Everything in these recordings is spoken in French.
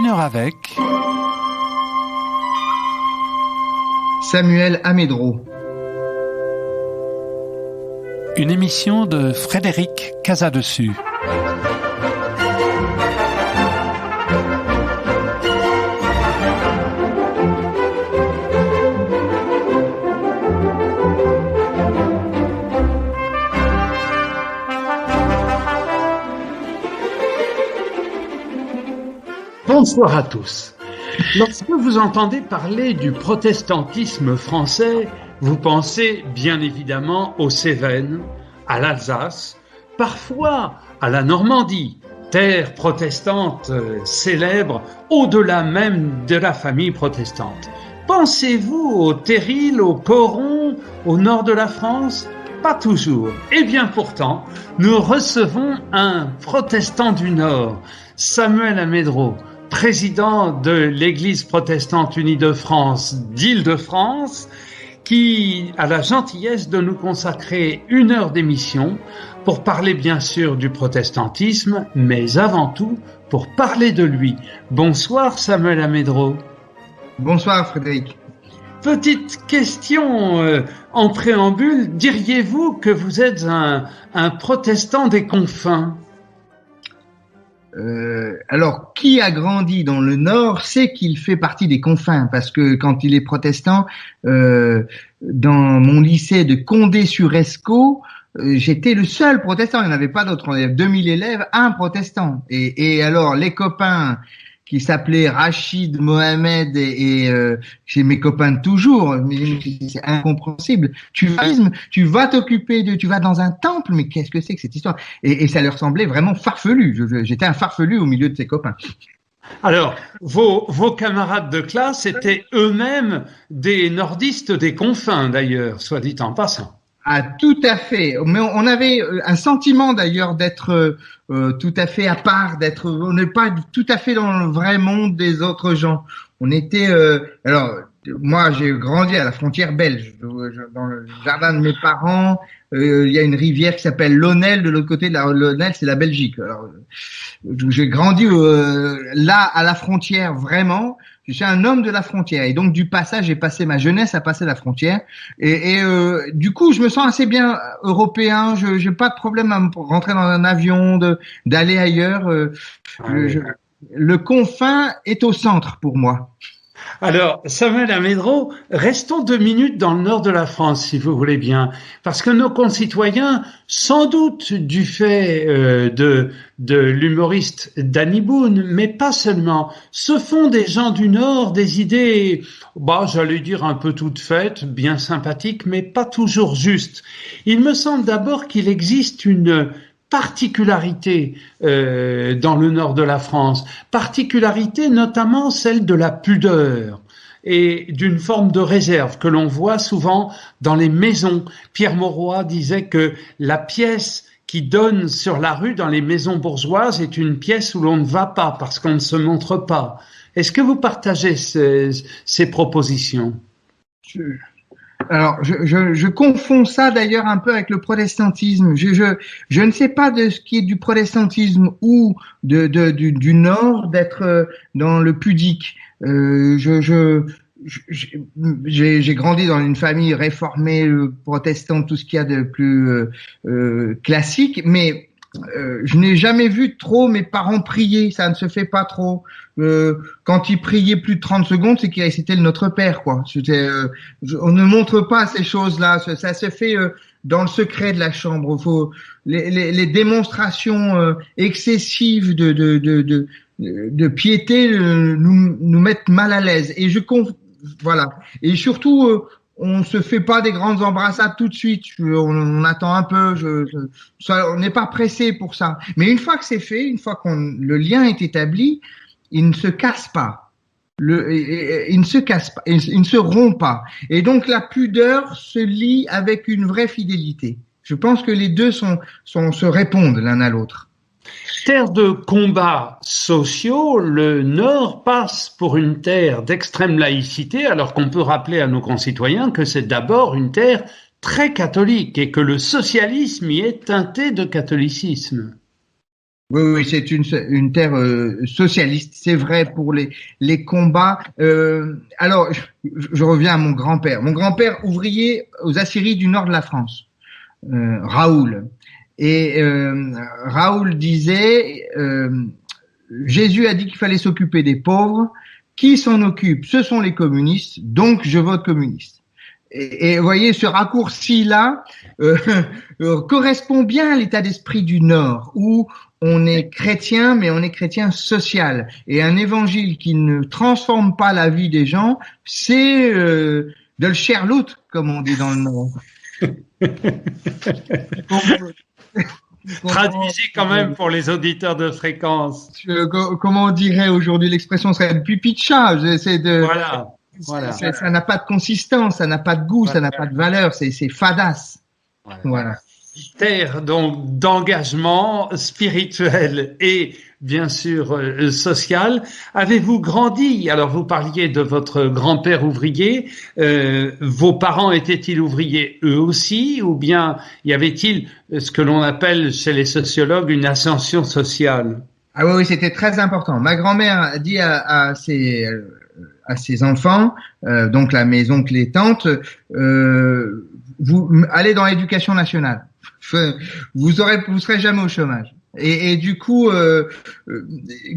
Une heure avec Samuel Amédro. Une émission de Frédéric Casadessus. Bonsoir à tous. Lorsque vous entendez parler du protestantisme français, vous pensez bien évidemment aux Cévennes, à l'Alsace, parfois à la Normandie, terre protestante célèbre au-delà même de la famille protestante. Pensez-vous au Terril, au Coron, au nord de la France ? Pas toujours. Eh bien pourtant, nous recevons un protestant du Nord, Samuel Amédro, président de l'Église protestante unie de France d'Île-de-France, qui a la gentillesse de nous consacrer une heure d'émission pour parler bien sûr du protestantisme, mais avant tout pour parler de lui. Bonsoir Samuel Amédro. Bonsoir Frédéric. Petite question en préambule, diriez-vous que vous êtes un protestant des confins ? Alors, qui a grandi dans le Nord sait qu'il fait partie des confins, parce que quand il est protestant, dans mon lycée de Condé-sur-Escaut, j'étais le seul protestant. Il n'y en avait pas d'autres. On avait 2000 élèves, un protestant. Et alors, les copains qui s'appelaient Rachid, Mohamed et c'est mes copains de toujours, c'est incompréhensible. Tu vas t'occuper tu vas dans un temple, mais qu'est-ce que c'est que cette histoire ? Et ça leur semblait vraiment farfelu. J'étais un farfelu au milieu de ces copains. Alors, vos camarades de classe étaient eux-mêmes des nordistes des confins, d'ailleurs, soit dit en passant. Ah, tout à fait. Mais on avait un sentiment d'ailleurs d'être tout à fait à part, on n'est pas tout à fait dans le vrai monde des autres gens. On était alors moi j'ai grandi à la frontière belge, dans le jardin de mes parents. Il y a une rivière qui s'appelle l'Onnelle, de l'autre côté de l'Onnelle, c'est la Belgique. Alors j'ai grandi là à la frontière vraiment. Je suis un homme de la frontière et donc du passage, j'ai passé ma jeunesse à passer la frontière et du coup je me sens assez bien européen. Je j'ai pas de problème à rentrer dans un avion, d'aller ailleurs. Le confin est au centre pour moi. Alors, Samuel Amédro, restons 2 minutes dans le nord de la France, si vous voulez bien, parce que nos concitoyens, sans doute du fait de l'humoriste Danny Boone, mais pas seulement, se font des gens du Nord des idées, j'allais dire un peu toutes faites, bien sympathiques, mais pas toujours justes. Il me semble d'abord qu'il existe une particularité dans le nord de la France, particularité notamment celle de la pudeur et d'une forme de réserve que l'on voit souvent dans les maisons. Pierre Mauroy disait que la pièce qui donne sur la rue dans les maisons bourgeoises est une pièce où l'on ne va pas parce qu'on ne se montre pas. Est-ce que vous partagez ces propositions ? Alors, je confonds ça d'ailleurs un peu avec le protestantisme. Je ne sais pas de ce qui est du protestantisme ou du Nord d'être dans le pudique. J'ai grandi dans une famille réformée, protestante, tout ce qu'il y a de plus classique, mais je n'ai jamais vu trop mes parents prier, ça ne se fait pas trop. Quand ils priaient plus de 30 secondes, c'est qu'ils récitaient le Notre Père, quoi. On ne montre pas ces choses-là, ça se fait dans le secret de la chambre. Les démonstrations excessives de piété nous mettent mal à l'aise. Et voilà. Et surtout on se fait pas des grandes embrassades tout de suite. On attend un peu. On n'est pas pressé pour ça. Mais une fois que c'est fait, une fois le lien est établi, il ne se casse pas. Il ne se casse pas. Il ne se rompt pas. Et donc la pudeur se lie avec une vraie fidélité. Je pense que les deux se répondent l'un à l'autre. Terre de combats sociaux, le Nord passe pour une terre d'extrême laïcité, alors qu'on peut rappeler à nos concitoyens que c'est d'abord une terre très catholique et que le socialisme y est teinté de catholicisme. Oui, oui, c'est une terre socialiste. C'est vrai pour les combats. Alors, je reviens à mon grand-père. Mon grand-père ouvrier aux aciéries du nord de la France, Raoul. Et Raoul disait, Jésus a dit qu'il fallait s'occuper des pauvres. Qui s'en occupe? Ce sont les communistes. Donc, je vote communiste. Et vous voyez, ce raccourci-là correspond bien à l'état d'esprit du Nord, où on est chrétien, mais on est chrétien social. Et un évangile qui ne transforme pas la vie des gens, c'est de le Sherlock, comme on dit dans le Nord. Traduisez quand même pour les auditeurs de fréquence. Comment on dirait aujourd'hui, l'expression serait le pipi de chat. C'est de... Voilà. Ça n'a pas de consistance, ça n'a pas de goût, ça n'a pas de valeur, c'est fadasse. Voilà. Terre donc d'engagement spirituel et bien sûr social. Avez-vous grandi? Alors vous parliez de votre grand-père ouvrier. Vos parents étaient-ils ouvriers eux aussi, ou bien y avait-il ce que l'on appelle chez les sociologues une ascension sociale? Ah oui, c'était très important. Ma grand-mère a dit à ses enfants, donc là, mes oncles et tantes, vous allez dans l'éducation nationale. Vous serez jamais au chômage. Et du coup,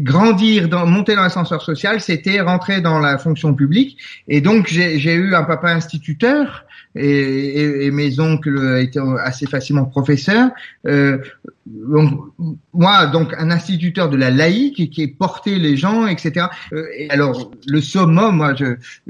monter dans l'ascenseur social, c'était rentrer dans la fonction publique. Et donc, j'ai eu un papa instituteur et mes oncles étaient assez facilement professeurs. Donc, moi, donc un instituteur de la laïque qui portait les gens, etc. Et alors, le summum, moi,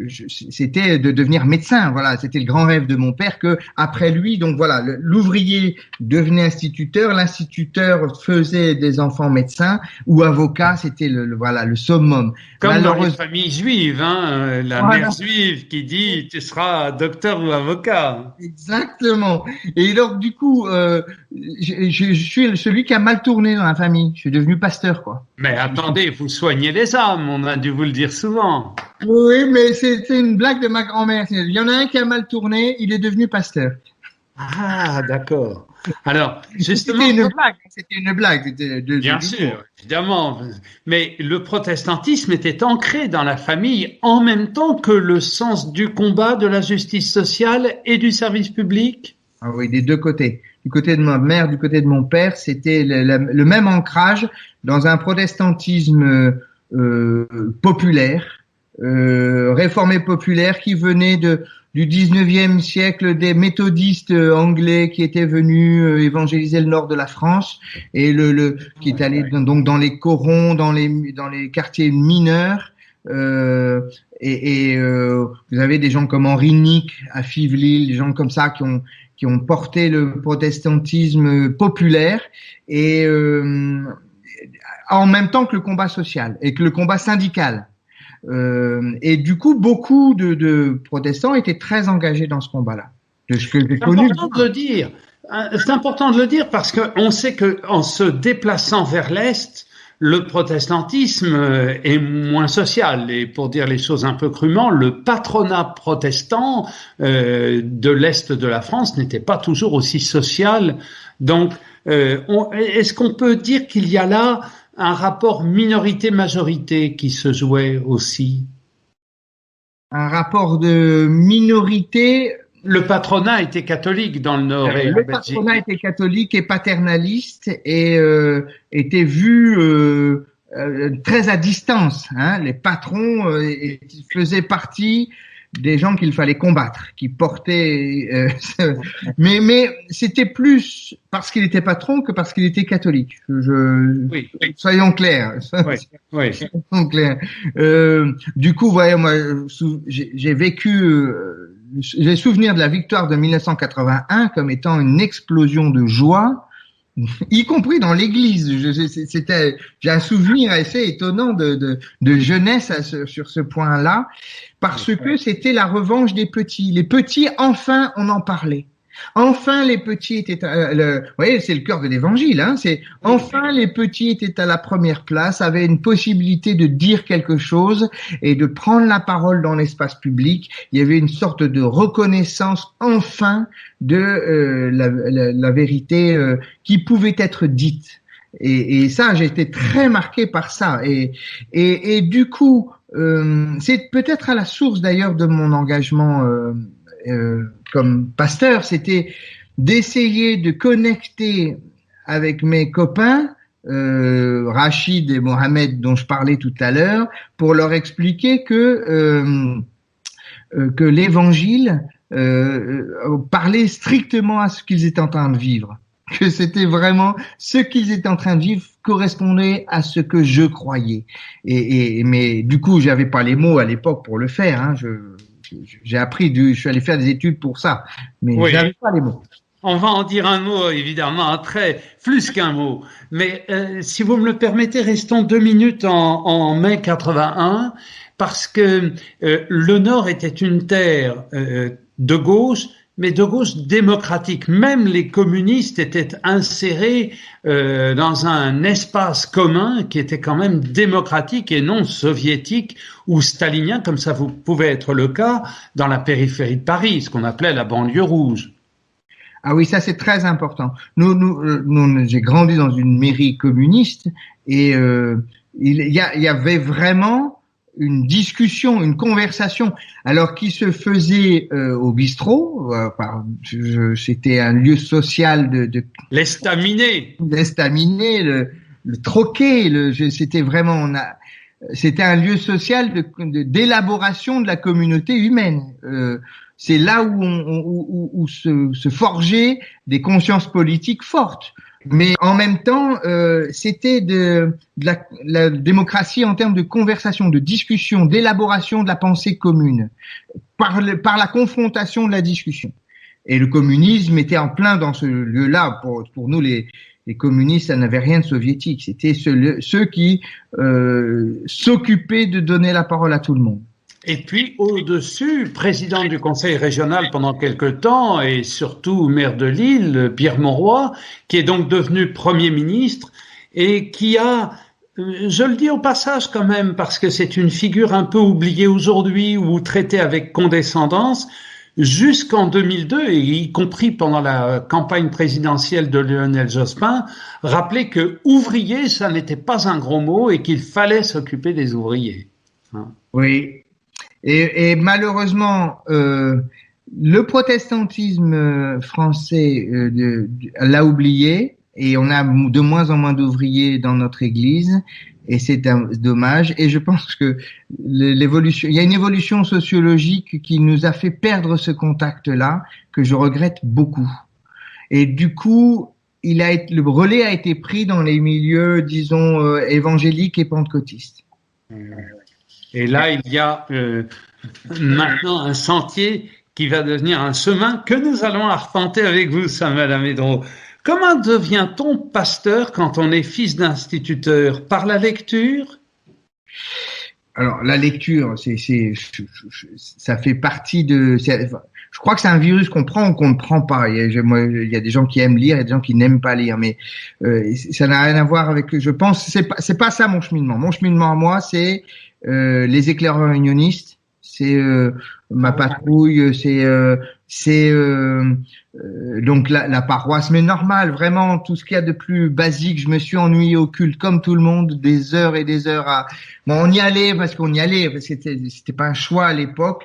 c'était de devenir médecin. Voilà, c'était le grand rêve de mon père. Que après lui, donc voilà, l'ouvrier devenait instituteur, l'instituteur faisait des enfants médecins ou avocats. C'était le summum. Comme dans les familles juives, hein, la mère juive qui dit tu seras docteur ou avocat. Exactement. Et donc du coup, je suis celui qui a mal tourné dans la famille. Je suis devenu pasteur, quoi. Mais attendez, vous soignez les âmes, on a dû vous le dire souvent. Oui, mais c'est une blague de ma grand-mère. Il y en a un qui a mal tourné, il est devenu pasteur. Ah, d'accord. Alors, justement, c'était une blague. Bien sûr, évidemment. Mais le protestantisme était ancré dans la famille en même temps que le sens du combat, de la justice sociale et du service public. Ah oui, des deux côtés. Du côté de ma mère, du côté de mon père, c'était le même ancrage dans un protestantisme populaire, réformé populaire qui venait du 19e siècle, des méthodistes anglais qui étaient venus évangéliser le nord de la France et qui est allé donc dans les corons, dans les quartiers mineurs. Vous avez des gens comme Henri Nic à Fivelil, des gens comme ça qui ont porté le protestantisme populaire et en même temps que le combat social et que le combat syndical. Et du coup, beaucoup de protestants étaient très engagés dans ce combat-là. De ce que j'ai connu. C'est important de le dire parce qu'on sait que en se déplaçant vers l'Est, le protestantisme est moins social. Et pour dire les choses un peu crûment, le patronat protestant de l'Est de la France n'était pas toujours aussi social. Donc, est-ce qu'on peut dire qu'il y a là un rapport minorité-majorité qui se jouait aussi? Un rapport de minorité. Le patronat était catholique dans le Nord et le patronat était catholique et paternaliste et était vu très à distance. Hein. Les patrons faisaient partie des gens qu'il fallait combattre, qui portaient. Mais c'était plus parce qu'il était patron que parce qu'il était catholique. Oui. Soyons clairs. Oui. Soyons clairs. Du coup, voyez, moi, j'ai vécu. J'ai souvenir de la victoire de 1981 comme étant une explosion de joie, y compris dans l'église. J'ai un souvenir assez étonnant de jeunesse sur ce point-là, parce que c'était la revanche des petits. Les petits, enfin, on en parlait. Enfin, les petits étaient. Vous voyez, c'est le cœur de l'évangile. Hein, c'est enfin les petits étaient à la première place, avaient une possibilité de dire quelque chose et de prendre la parole dans l'espace public. Il y avait une sorte de reconnaissance enfin de la vérité qui pouvait être dite. Et ça, j'ai été très marqué par ça. Et du coup, c'est peut-être à la source d'ailleurs de mon engagement comme pasteur, c'était d'essayer de connecter avec mes copains, Rachid et Mohamed dont je parlais tout à l'heure, pour leur expliquer que l'évangile parlait strictement à ce qu'ils étaient en train de vivre, que c'était vraiment ce qu'ils étaient en train de vivre correspondait à ce que je croyais. Mais du coup, j'avais pas les mots à l'époque pour le faire. Hein. J'ai appris, je suis allé faire des études pour ça, mais oui. j'avais pas les mots. On va en dire un mot, évidemment, après, plus qu'un mot. Mais si vous me le permettez, restons 2 minutes en mai 81, parce que le Nord était une terre de gauche, mais de gauche démocratique. Même les communistes étaient insérés dans un espace commun qui était quand même démocratique et non soviétique ou stalinien, comme ça vous pouvait être le cas dans la périphérie de Paris, ce qu'on appelait la banlieue rouge. Ah oui, ça c'est très important. J'ai grandi dans une mairie communiste et il y avait vraiment une discussion, une conversation, alors qui se faisait au bistrot. C'était un lieu social de l'estaminet, le troquet. C'était vraiment, c'était un lieu social d'élaboration de la communauté humaine. C'est là où se forgeaient des consciences politiques fortes. Mais en même temps, c'était de la démocratie en termes de conversation, de discussion, d'élaboration de la pensée commune, par la confrontation de la discussion. Et le communisme était en plein dans ce lieu-là. Pour nous, les communistes, ça n'avait rien de soviétique. C'était ceux qui s'occupaient de donner la parole à tout le monde. Et puis, au-dessus, président du conseil régional pendant quelque temps et surtout maire de Lille, Pierre Mauroy, qui est donc devenu Premier ministre et qui a, je le dis au passage quand même, parce que c'est une figure un peu oubliée aujourd'hui ou traitée avec condescendance, jusqu'en 2002, et y compris pendant la campagne présidentielle de Lionel Jospin, rappelé que ouvrier, ça n'était pas un gros mot et qu'il fallait s'occuper des ouvriers. Hein. Oui. Et malheureusement, le protestantisme français l'a oublié et on a de moins en moins d'ouvriers dans notre Église et c'est dommage. Et je pense que il y a une évolution sociologique qui nous a fait perdre ce contact-là que je regrette beaucoup. Et du coup, le relais a été pris dans les milieux, disons, évangéliques et pentecôtistes. Et là, il y a maintenant un sentier qui va devenir un chemin que nous allons arpenter avec vous, Samuel Amédro. Comment devient-on pasteur quand on est fils d'instituteur? Par la lecture? Alors, la lecture, ça fait partie je crois que c'est un virus qu'on prend ou qu'on ne prend pas. Il y a des gens qui aiment lire et des gens qui n'aiment pas lire, mais ça n'a rien à voir avec. Je pense, c'est pas ça mon cheminement. Mon cheminement à moi, c'est les éclaireurs unionistes, c'est ma patrouille, c'est donc la paroisse, mais normal, vraiment tout ce qu'il y a de plus basique. Je me suis ennuyé au culte comme tout le monde, des heures et des heures on y allait parce qu'on y allait, parce que c'était pas un choix à l'époque.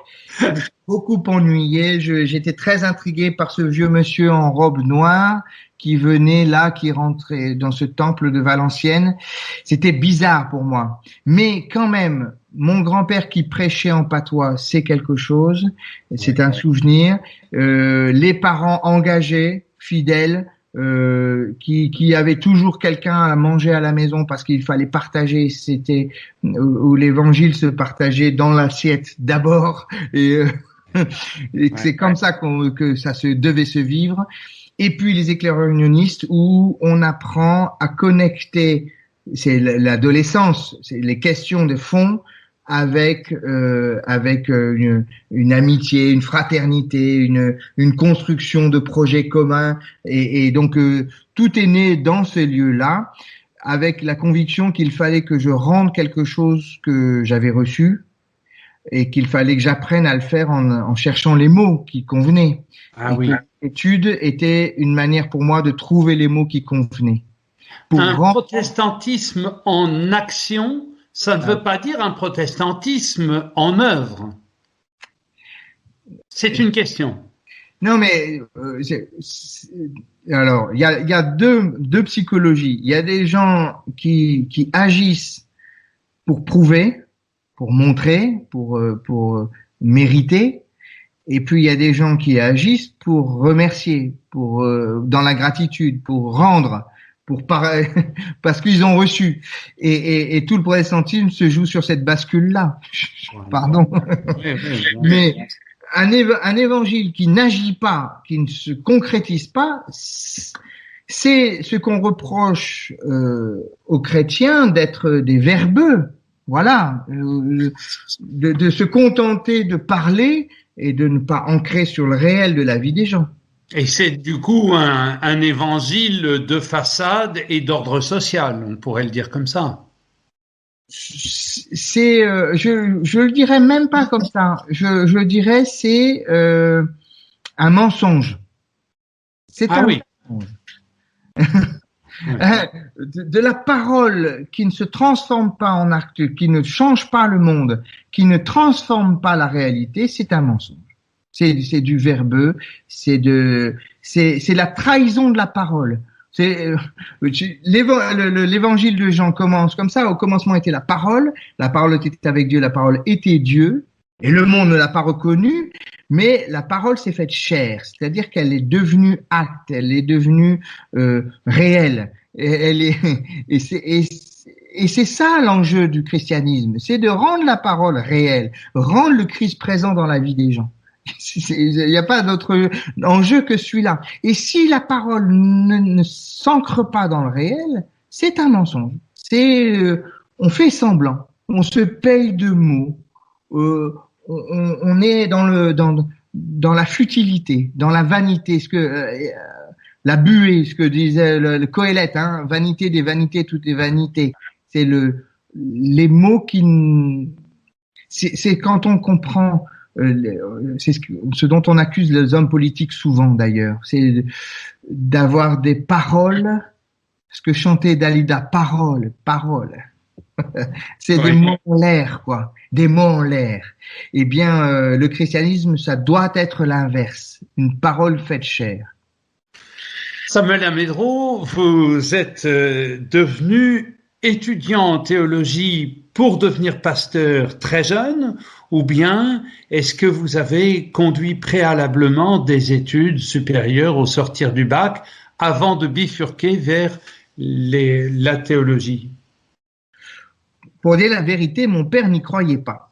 Beaucoup ennuyé. J'étais très intrigué par ce vieux monsieur en robe noire qui venait là, qui rentrait dans ce temple de Valenciennes. C'était bizarre pour moi. Mais quand même, mon grand-père qui prêchait en patois, c'est quelque chose. C'est un souvenir. Les parents engagés, fidèles, qui avaient toujours quelqu'un à manger à la maison parce qu'il fallait partager. C'était où l'évangile se partageait dans l'assiette d'abord. Et c'est comme ça que ça devait se vivre. Et puis les éclaireurs unionistes où on apprend à connecter, c'est l'adolescence, c'est les questions de fond avec une amitié, une fraternité, une construction de projets communs et donc tout est né dans ces lieux-là avec la conviction qu'il fallait que je rende quelque chose que j'avais reçu et qu'il fallait que j'apprenne à le faire en cherchant les mots qui convenaient. Ah oui. L'étude était une manière pour moi de trouver les mots qui convenaient. Un protestantisme en action, ça ne veut pas dire un protestantisme en œuvre. C'est une question. Non, mais alors il y a deux psychologies. Il y a des gens qui agissent pour prouver, pour montrer, pour mériter, et puis il y a des gens qui agissent pour remercier, pour dans la gratitude, pour rendre, parce qu'ils ont reçu. Et tout le protestantisme se joue sur cette bascule-là. Pardon. Mais un évangile qui n'agit pas, qui ne se concrétise pas, c'est ce qu'on reproche aux chrétiens d'être des verbeux. Voilà, de se contenter de parler et de ne pas ancrer sur le réel de la vie des gens. Et c'est du coup un évangile de façade et d'ordre social, on pourrait le dire comme ça. C'est, je le dirais même pas comme ça. Je dirais c'est un mensonge. C'est un mensonge. De la parole qui ne se transforme pas en acte, qui ne change pas le monde, qui ne transforme pas la réalité, c'est un mensonge. C'est du verbeux, c'est la trahison de la parole. L'évangile de Jean commence comme ça. Au commencement était la parole était avec Dieu, la parole était Dieu, et le monde ne l'a pas reconnue, mais la parole s'est faite chair, c'est-à-dire qu'elle est devenue acte, elle est devenue réelle. Et c'est ça l'enjeu du christianisme, c'est de rendre la parole réelle, rendre le Christ présent dans la vie des gens. Il n'y a pas d'autre enjeu que celui-là. Et si la parole ne s'ancre pas dans le réel, c'est un mensonge. On fait semblant, on se paye de mots, on est dans la futilité, dans la vanité, la buée, ce que disait le Coëlette, hein, vanité des vanités, toutes les vanités. C'est les mots c'est quand on comprend. C'est ce dont on accuse les hommes politiques souvent d'ailleurs, c'est d'avoir des paroles, ce que chantait Dalida, paroles. C'est des mots en l'air, quoi, des mots en l'air. Eh bien, le christianisme, ça doit être l'inverse, une parole faite chair. Samuel Amédro, vous êtes devenu étudiant en théologie pour devenir pasteur très jeune, ou bien est-ce que vous avez conduit préalablement des études supérieures au sortir du bac avant de bifurquer vers la théologie? Pour dire la vérité, mon père n'y croyait pas.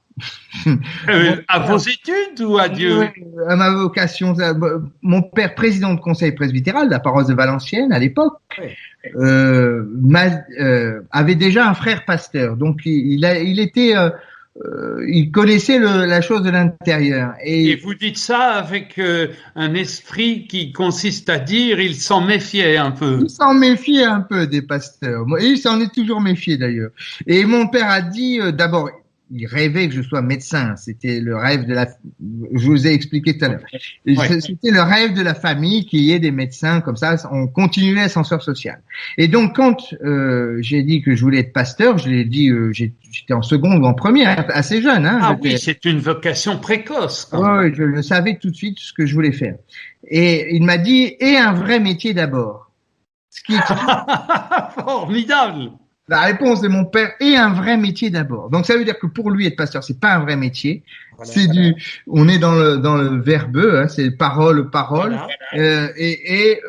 À vos études ou à Dieu? À ma vocation. Mon père, président de conseil presbytéral de la paroisse de Valenciennes à l'époque, avait déjà un frère pasteur, donc il connaissait la chose de l'intérieur. Et vous dites ça avec un esprit qui consiste à dire il s'en méfiait un peu. Il s'en méfiait un peu des pasteurs. Et il s'en est toujours méfié d'ailleurs. Et mon père a dit d'abord. Il rêvait que je sois médecin. C'était le rêve je vous ai expliqué tout à l'heure. C'était le rêve de la famille qu'il y ait des médecins comme ça. On continuait l'ascenseur social. Et donc, quand j'ai dit que je voulais être pasteur, je l'ai dit, j'étais en seconde ou en première, assez jeune. Hein, ah oui, c'est une vocation précoce. Oui, je le savais tout de suite ce que je voulais faire. Et il m'a dit, et un vrai métier d'abord. Ce qui est formidable. La réponse de mon père est un vrai métier d'abord. Donc ça veut dire que pour lui être pasteur, c'est pas un vrai métier. Voilà, on est dans le verbeux, hein, c'est parole. Voilà. Et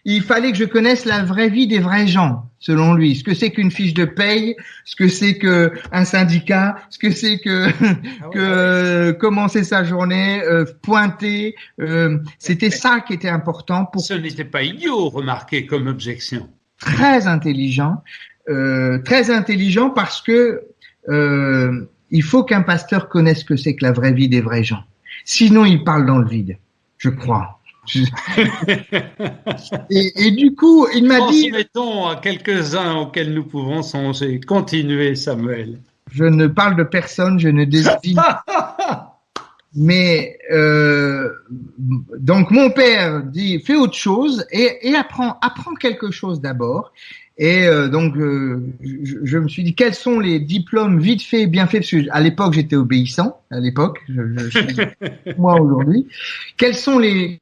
il fallait que je connaisse la vraie vie des vrais gens, selon lui. Ce que c'est qu'une fiche de paye, ce que c'est que un syndicat, ce que c'est que commencer sa journée, pointer. C'était ça qui était important pour. Ce n'était pas idiot, remarquez comme objection. Très intelligent parce que il faut qu'un pasteur connaisse ce que c'est que la vraie vie des vrais gens. Sinon, il parle dans le vide, je crois. Et du coup, il m'a dit... Transmettons à quelques-uns auxquels nous pouvons songer. Continuez, Samuel. Je ne parle de personne, je ne désigne... Mais donc mon père dit fais autre chose et apprends quelque chose d'abord. Et je me suis dit quels sont les diplômes vite faits, bien faits, parce que à l'époque j'étais obéissant. À l'époque, je suis moi aujourd'hui. Quels sont les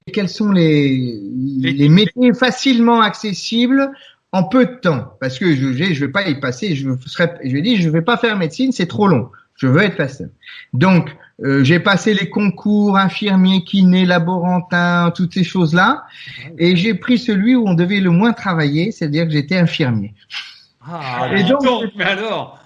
métiers facilement accessibles en peu de temps? Parce que je vais pas y passer. Je dis je vais pas faire médecine, c'est trop long. Je veux être facile. Donc j'ai passé les concours infirmier, kiné, laborantin, toutes ces choses-là, et j'ai pris celui où on devait le moins travailler, c'est-à-dire que j'étais infirmier. Ah, et donc, mais alors,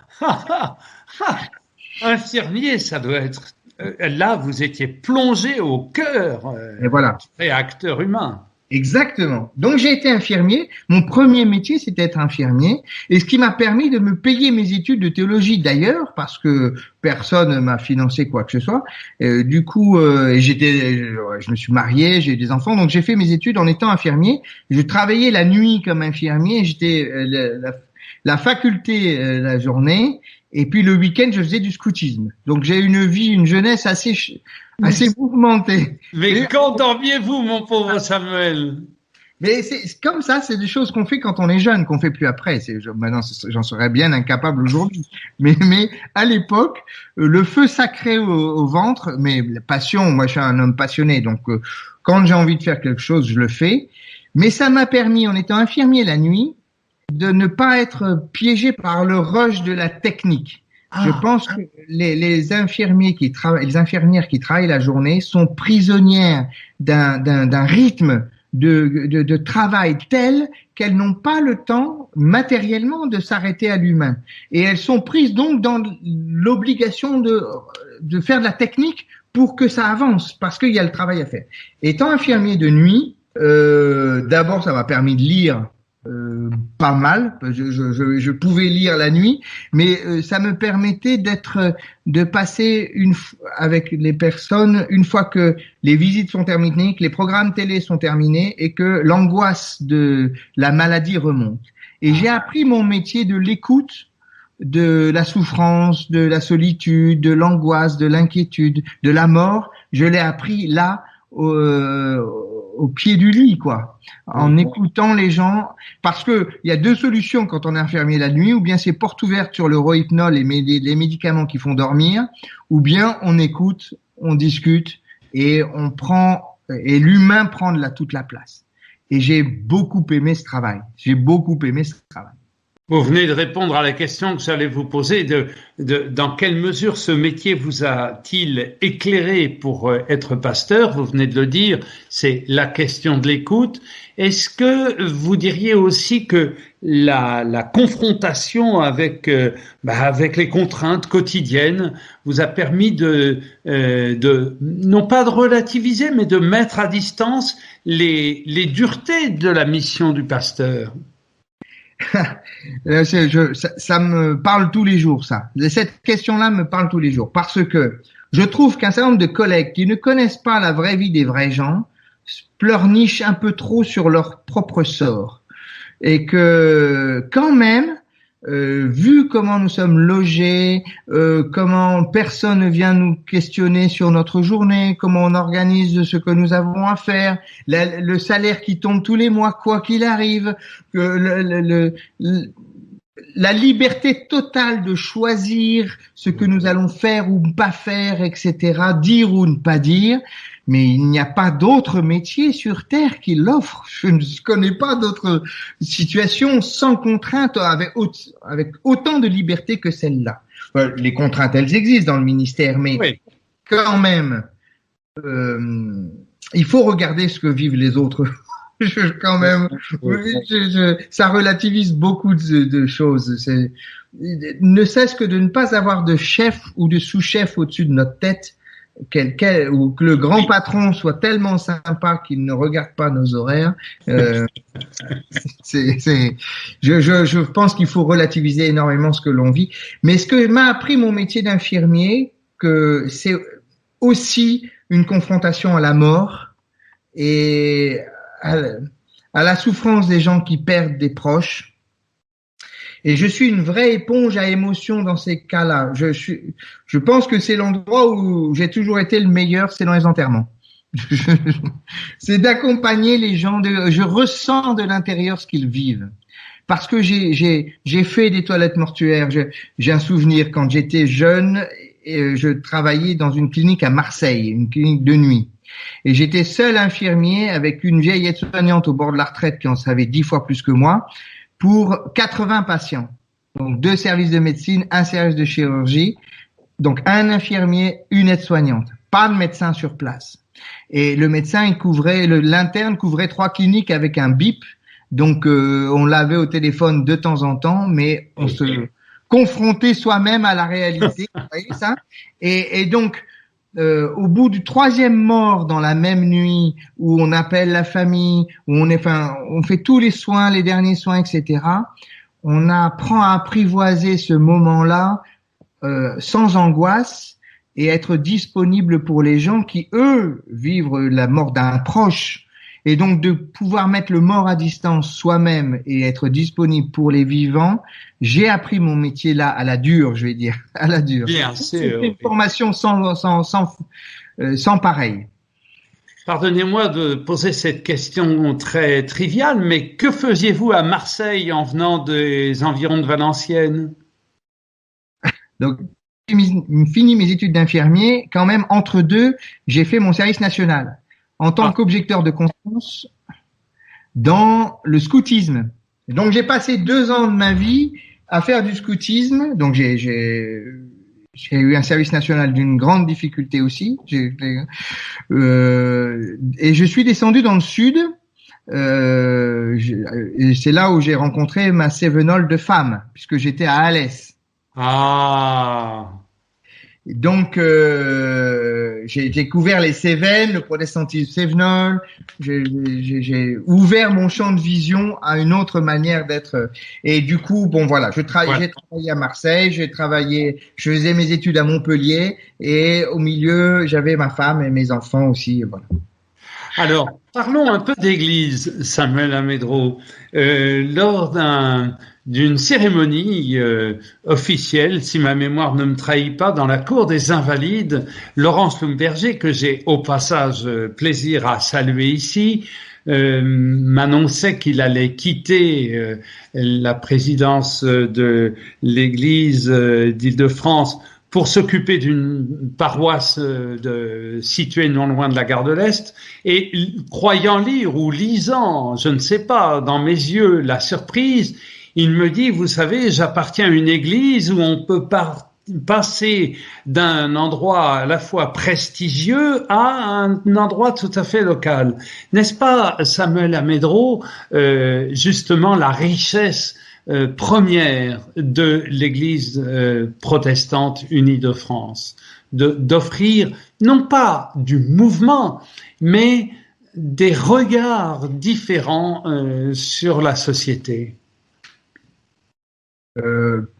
infirmier, ça doit être. Là, vous étiez plongé au cœur et voilà. du réacteur humain. Exactement. Donc j'ai été infirmier. Mon premier métier, c'était être infirmier, et ce qui m'a permis de me payer mes études de théologie d'ailleurs, parce que personne m'a financé quoi que ce soit. Du coup, je me suis marié, j'ai eu des enfants, donc j'ai fait mes études en étant infirmier. Je travaillais la nuit comme infirmier. J'étais la faculté la journée, et puis le week-end, je faisais du scoutisme. Donc j'ai une jeunesse assez mouvementée. Mais quand dormiez-vous, mon pauvre Samuel? Mais c'est comme ça, c'est des choses qu'on fait quand on est jeune, qu'on fait plus après. Maintenant, j'en serais bien incapable aujourd'hui. Mais à l'époque, le feu sacré au ventre, mais la passion, moi je suis un homme passionné, donc quand j'ai envie de faire quelque chose, je le fais. Mais ça m'a permis, en étant infirmier la nuit, de ne pas être piégé par le rush de la technique. Je pense que les infirmières qui travaillent la journée sont prisonnières d'un rythme de travail tel qu'elles n'ont pas le temps matériellement de s'arrêter à l'humain. Et elles sont prises donc dans l'obligation de faire de la technique pour que ça avance, parce qu'il y a le travail à faire. Étant infirmier de nuit, d'abord ça m'a permis de lire pas mal. Je pouvais lire la nuit, mais ça me permettait de passer avec les personnes une fois que les visites sont terminées, que les programmes télé sont terminés et que l'angoisse de la maladie remonte. Et j'ai appris mon métier de l'écoute, de la souffrance, de la solitude, de l'angoisse, de l'inquiétude, de la mort. Je l'ai appris là, au pied du lit, quoi, en écoutant les gens, parce que il y a deux solutions quand on est infirmier la nuit, ou bien c'est porte ouverte sur le Rohypnol et les médicaments qui font dormir, ou bien on écoute, on discute et et l'humain prend toute la place. Et j'ai beaucoup aimé ce travail. Vous venez de répondre à la question que j'allais vous poser, dans quelle mesure ce métier vous a-t-il éclairé pour être pasteur? Vous venez de le dire, c'est la question de l'écoute. Est-ce que vous diriez aussi que la confrontation avec les contraintes quotidiennes vous a permis de non pas de relativiser, mais de mettre à distance les duretés de la mission du pasteur? Ça me parle tous les jours, ça. Cette question-là me parle tous les jours, parce que je trouve qu'un certain nombre de collègues qui ne connaissent pas la vraie vie des vrais gens pleurnichent un peu trop sur leur propre sort, et que quand même, vu comment nous sommes logés, comment personne ne vient nous questionner sur notre journée, comment on organise ce que nous avons à faire, le salaire qui tombe tous les mois, quoi qu'il arrive, la liberté totale de choisir ce que nous allons faire ou pas faire, etc., dire ou ne pas dire. Mais il n'y a pas d'autre métier sur Terre qui l'offre. Je ne connais pas d'autre situation sans contrainte avec autant de liberté que celle-là. Les contraintes, elles existent dans le ministère, mais oui, quand même, il faut regarder ce que vivent les autres. Ça relativise beaucoup de choses. Ne cesse que de ne pas avoir de chef ou de sous-chef au-dessus de notre tête, ou que le grand patron soit tellement sympa qu'il ne regarde pas nos horaires. Je pense qu'il faut relativiser énormément ce que l'on vit. Mais ce que m'a appris mon métier d'infirmier, que c'est aussi une confrontation à la mort et à la souffrance des gens qui perdent des proches. Et je suis une vraie éponge à émotions dans ces cas-là. Je pense que c'est l'endroit où j'ai toujours été le meilleur, c'est dans les enterrements. C'est d'accompagner les gens. Je ressens de l'intérieur ce qu'ils vivent. Parce que j'ai fait des toilettes mortuaires. J'ai un souvenir quand j'étais jeune, je travaillais dans une clinique à Marseille, une clinique de nuit. Et j'étais seul infirmier avec une vieille aide-soignante au bord de la retraite qui en savait 10 fois plus que moi pour 80 patients. Donc 2 services de médecine, un service de chirurgie. Donc un infirmier, une aide-soignante. Pas de médecin sur place. Et le médecin, l'interne couvrait 3 cliniques avec un bip. Donc on l'avait au téléphone de temps en temps, mais on se confrontait soi-même à la réalité. Vous voyez ça? Et donc au bout du 3e mort dans la même nuit, où on appelle la famille, où on fait tous les soins, les derniers soins, etc. On apprend à apprivoiser ce moment-là sans angoisse et être disponible pour les gens qui, eux, vivent la mort d'un proche. Et donc de pouvoir mettre le mort à distance soi-même et être disponible pour les vivants, j'ai appris mon métier là à la dure, je vais dire, à la dure. Bien sûr. C'est une formation sans pareil. Pardonnez-moi de poser cette question très triviale, mais que faisiez-vous à Marseille en venant des environs de Valenciennes? Donc, fini mes études d'infirmier, quand même entre deux, j'ai fait mon service national en tant qu'objecteur de conscience dans le scoutisme. Donc j'ai passé 2 ans de ma vie à faire du scoutisme. Donc j'ai eu un service national d'une grande difficulté aussi. Et je suis descendu dans le sud. Et c'est là où j'ai rencontré ma Cévenole de femme, puisque j'étais à Alès. Ah. Donc, j'ai découvert les Cévennes, le protestantisme cévenol. J'ai ouvert mon champ de vision à une autre manière d'être. Et du coup, bon voilà, j'ai travaillé à Marseille, je faisais mes études à Montpellier, et au milieu, j'avais ma femme et mes enfants aussi. Voilà. Alors, parlons un peu d'église, Samuel Amédreau. Lors d'une cérémonie officielle, si ma mémoire ne me trahit pas, dans la cour des Invalides, Laurence Lumberger, que j'ai au passage plaisir à saluer ici, m'annonçait qu'il allait quitter la présidence de l'Église d'Île-de-France pour s'occuper d'une paroisse située non loin de la gare de l'Est, et croyant lire ou lisant, je ne sais pas, dans mes yeux, la surprise, il me dit, vous savez, j'appartiens à une église où on peut passer d'un endroit à la fois prestigieux à un endroit tout à fait local. N'est-ce pas, Samuel Amédreau, justement la richesse première de l'Église protestante unie de France, d'offrir non pas du mouvement, mais des regards différents sur la société.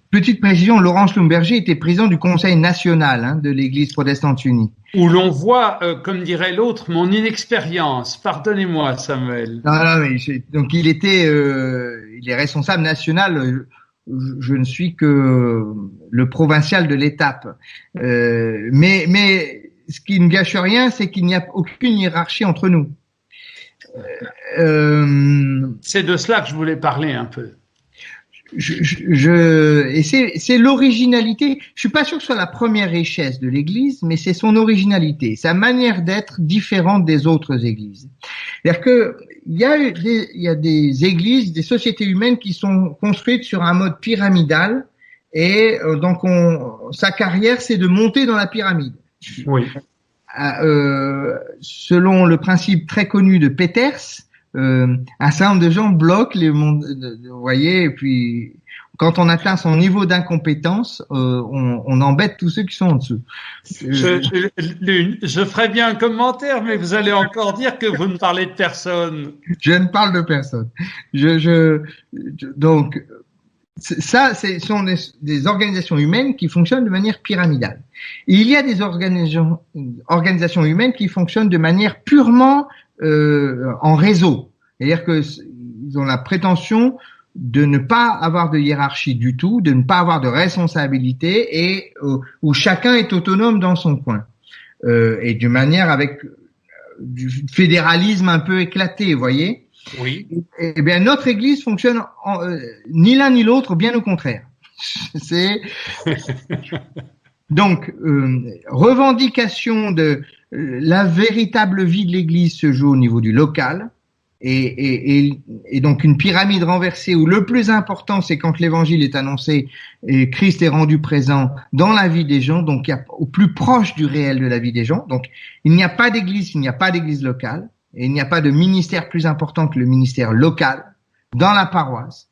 Petite précision, Laurence Lumberger était président du Conseil national de l'Église protestante unie. Où l'on voit, comme dirait l'autre, mon inexpérience. Pardonnez-moi, Samuel. Non, mais donc il est responsable national. Je ne suis que le provincial de l'étape. Mais ce qui ne gâche rien, c'est qu'il n'y a aucune hiérarchie entre nous. C'est de cela que je voulais parler un peu. Et c'est l'originalité. Je suis pas sûr que ce soit la première richesse de l'Église, mais c'est son originalité, sa manière d'être différente des autres églises. C'est-à-dire que il y a des églises, des sociétés humaines qui sont construites sur un mode pyramidal, et donc sa carrière, c'est de monter dans la pyramide. Oui. Selon le principe très connu de Peters, un certain nombre de gens bloquent les mondes, vous voyez, et puis quand on atteint son niveau d'incompétence, on embête tous ceux qui sont en dessous. Je ferai bien un commentaire, mais vous allez encore dire que vous ne parlez de personne. Je ne parle de personne. Donc ça, ce sont des organisations humaines qui fonctionnent de manière pyramidale. Il y a des organisations humaines qui fonctionnent de manière purement en réseau. C'est-à-dire que ils ont la prétention de ne pas avoir de hiérarchie du tout, de ne pas avoir de responsabilité et où chacun est autonome dans son coin. Et d'une manière avec du fédéralisme un peu éclaté, vous voyez. Oui. Eh bien, notre Église fonctionne ni l'un ni l'autre, bien au contraire. C'est donc revendication de la véritable vie de l'Église se joue au niveau du local. Et donc une pyramide renversée où le plus important c'est quand l'évangile est annoncé et Christ est rendu présent dans la vie des gens, donc au plus proche du réel de la vie des gens. Donc il n'y a pas d'église, il n'y a pas d'église locale et il n'y a pas de ministère plus important que le ministère local dans la paroisse.